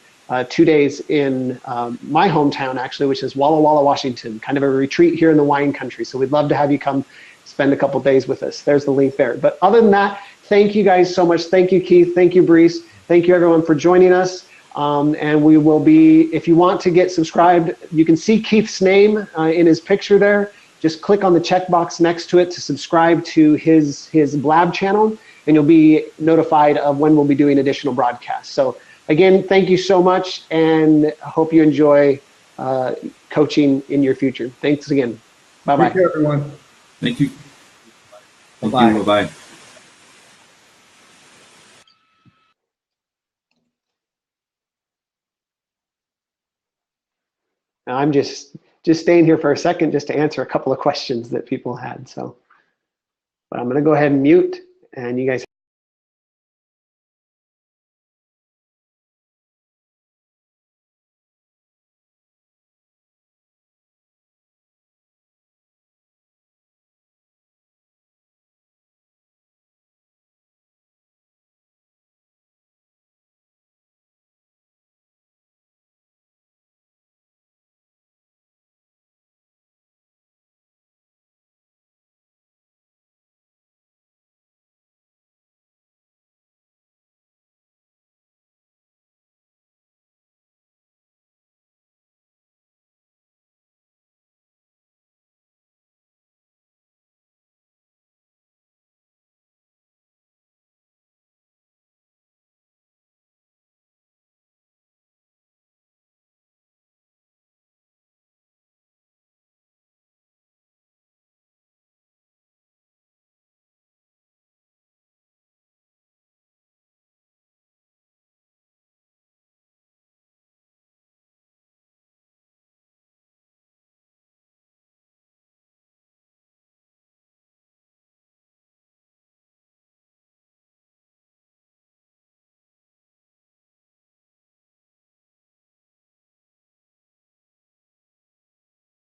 2 days in my hometown, actually, which is Walla Walla, Washington, kind of a retreat here in the wine country. So we'd love to have you come spend a couple days with us. There's the link there. But other than that, thank you guys so much. Thank you, Keith. Thank you, Bryce. Thank you, everyone, for joining us. And we will be, if you want to get subscribed, you can see Keith's name in his picture there. Just click on the checkbox next to it to subscribe to his Blab channel, and you'll be notified of when we'll be doing additional broadcasts. So again, thank you so much, and I hope you enjoy coaching in your future. Thanks again. Bye-bye. Take care, everyone. Thank you. Bye-bye. Bye-bye. Now I'm just staying here for a second just to answer a couple of questions that people had. So, but I'm going to go ahead and mute, and you guys